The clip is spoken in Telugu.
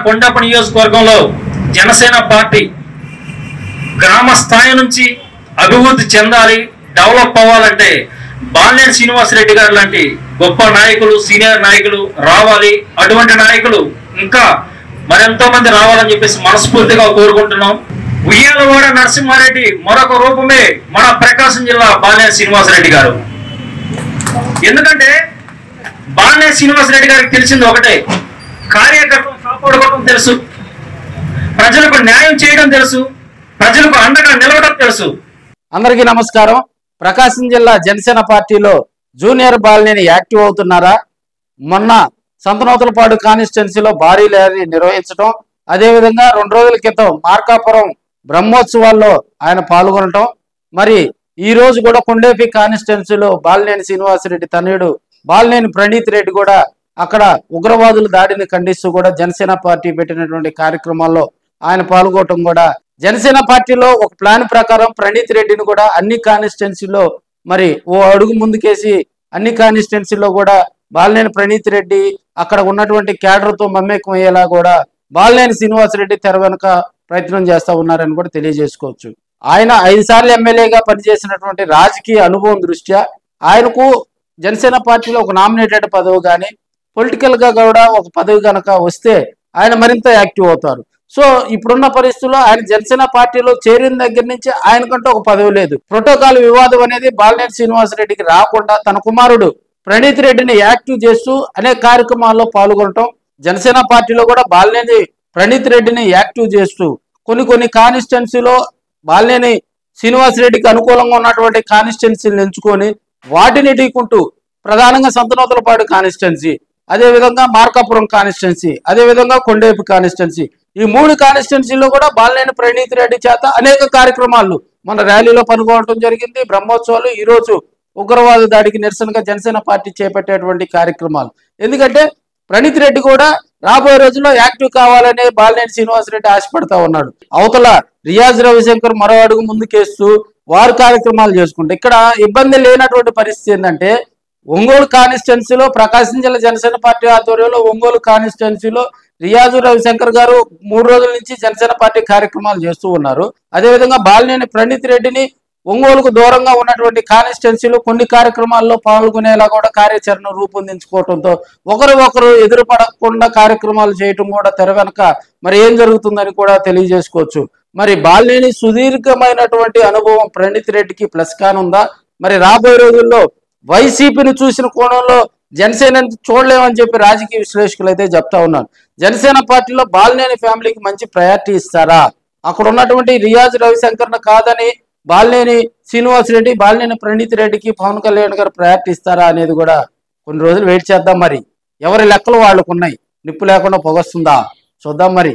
కొండప నియోజకవర్గంలో జనసేన పార్టీ గ్రామ స్థాయి నుంచి అభివృద్ధి చెందాలి, డెవలప్ అవ్వాలంటే బాలినేని శ్రీనివాసరెడ్డి గారు లాంటి గొప్ప నాయకులు, సీనియర్ నాయకులు రావాలి. అటువంటి నాయకులు ఇంకా మరెంతో మంది రావాలని చెప్పేసి మనస్ఫూర్తిగా కోరుకుంటున్నాం. ఉయ్యాలవాడ నరసింహారెడ్డి మరొక రూపమే మన ప్రకాశం జిల్లా బాలినేని శ్రీనివాసరెడ్డి గారు. ఎందుకంటే బాలినేని శ్రీనివాసరెడ్డి గారికి తెలిసింది ఒకటే, కార్యకర్తలు కాపాడుకోవడం తెలుసు, ప్రజలకు న్యాయం చేయడం తెలుసు, ప్రజలకు అండగా నిలవడం తెలుసు. అందరికీ నమస్కారం. ప్రకాశం జిల్లా జనసేన పార్టీలో జూనియర్ బాలినేని యాక్టివ్ అవుతున్నారా? మొన్న సంతనూతలపాడు కాన్స్టిట్యున్సీలో భారీ ర్యాలీ నిర్వహించడం, అదేవిధంగా 2 రోజుల క్రితం మార్కాపురం బ్రహ్మోత్సవాల్లో ఆయన పాల్గొనటం, మరి ఈ రోజు కూడా కొండేపి కాన్స్టిట్యున్సీలో బాలినేని శ్రీనివాసరెడ్డి తనయుడు బాలినేని ప్రణీత్ రెడ్డి కూడా అక్కడ ఉగ్రవాదుల దాడిని ఖండిస్తూ కూడా జనసేన పార్టీ పెట్టినటువంటి కార్యక్రమాల్లో ఆయన పాల్గొనటం కూడా, జనసేన పార్టీలో ఒక ప్లాన్ ప్రకారం ప్రణీత్ రెడ్డిని కూడా అన్ని కాన్స్టిట్యున్సీలో మరి ఓ అడుగు ముందుకేసి అన్ని కాన్స్టిట్యున్సీలో కూడా బాలినేని ప్రణీత్ రెడ్డి అక్కడ ఉన్నటువంటి క్యాడర్తో మమేకం అయ్యేలా కూడా బాలినేని శ్రీనివాసరెడ్డి తెర వెనుక ప్రయత్నం చేస్తా ఉన్నారని కూడా తెలియజేసుకోవచ్చు. ఆయన 5 సార్లు ఎమ్మెల్యేగా పనిచేసినటువంటి రాజకీయ అనుభవం దృష్ట్యా ఆయనకు జనసేన పార్టీలో ఒక నామినేటెడ్ పదవి కానీ పొలిటికల్ గా కూడా ఒక పదవి కనుక వస్తే ఆయన మరింత యాక్టివ్ అవుతారు. సో ఇప్పుడున్న పరిస్థితుల్లో ఆయన జనసేన పార్టీలో చేరిన దగ్గర నుంచి ఆయనకంటూ ఒక పదవి లేదు. ప్రోటోకాల్ వివాదం అనేది బాలినేని శ్రీనివాసరెడ్డికి రాకుండా తన కుమారుడు ప్రణీత్ రెడ్డిని యాక్టివ్ చేస్తూ అనేక కార్యక్రమాల్లో పాల్గొనటం, జనసేన పార్టీలో కూడా బాలినేని ప్రణీత్ రెడ్డిని యాక్టివ్ చేస్తూ కొన్ని కాన్స్టిట్యున్సీలో బాలినేని శ్రీనివాసరెడ్డికి అనుకూలంగా ఉన్నటువంటి కాన్స్టిట్యున్సీలను ఎంచుకొని వాటిని ఢీకుంటూ ప్రధానంగా సంతనూతలపాడు కాన్స్టిట్యున్సీ, అదేవిధంగా మార్కాపురం కాన్స్టిట్యున్సీ, అదేవిధంగా కొండేపి కాన్స్టిట్యున్సీ, ఈ 3 కాన్స్టిట్యున్సీలో కూడా బాలినేని ప్రణీత్ రెడ్డి చేత అనేక కార్యక్రమాలు మన ర్యాలీలో పాల్గొనడం జరిగింది. బ్రహ్మోత్సవాలు, ఈ రోజు ఉగ్రవాద దాడికి నిరసనగా జనసేన పార్టీ చేపట్టేటువంటి కార్యక్రమాలు. ఎందుకంటే ప్రణీత్ రెడ్డి కూడా రాబోయే రోజుల్లో యాక్టివ్ కావాలని బాలినేని శ్రీనివాసరెడ్డి ఆశపడతా ఉన్నాడు. అవతల రియాజ్ రవిశంకర్ మరో అడుగు ముందుకేస్తూ వారు కార్యక్రమాలు చేసుకుంటే ఇక్కడ ఇబ్బంది లేనటువంటి పరిస్థితి ఏంటంటే, ఒంగోలు కాన్స్టిట్యున్సీలో ప్రకాశం జిల్లా జనసేన పార్టీ ఆధ్వర్యంలో ఒంగోలు కాన్స్టిట్యున్సీలో రియాజు రవిశంకర్ గారు 3 రోజుల నుంచి జనసేన పార్టీ కార్యక్రమాలు చేస్తూ ఉన్నారు. అదేవిధంగా బాలినేని ప్రణీత్ రెడ్డిని ఒంగోలుకు దూరంగా ఉన్నటువంటి కాన్స్టిట్యున్సీలో కొన్ని కార్యక్రమాల్లో పాల్గొనేలా కూడా కార్యాచరణ రూపొందించుకోవడంతో ఒకరు ఎదురుపడకుండా కార్యక్రమాలు చేయటం కూడా తెర వెనక మరి ఏం జరుగుతుందని కూడా తెలియజేసుకోవచ్చు. మరి బాలినేని సుదీర్ఘమైనటువంటి అనుభవం ప్రణీత్ రెడ్డికి ప్లస్ కానుందా? మరి రాబోయే రోజుల్లో వైసీపీని చూసిన కోణంలో జనసేన చూడలేమని చెప్పి రాజకీయ విశ్లేషకులు అయితే చెప్తా ఉన్నారు. జనసేన పార్టీలో బాలినేని ఫ్యామిలీకి మంచి ప్రయారిటీ ఇస్తారా? అక్కడ ఉన్నటువంటి రియాజ్ రవిశంకర్ను కాదని బాలినేని శ్రీనివాసరెడ్డి, బాలినేని ప్రణీత్ రెడ్డికి పవన్ కళ్యాణ్ గారు ప్రయారిటీ ఇస్తారా అనేది కూడా కొన్ని రోజులు వెయిట్ చేద్దాం. మరి ఎవరి లెక్కలు వాళ్ళకు ఉన్నాయి, నిప్పు లేకుండా పొగొస్తుందా చూద్దాం మరి.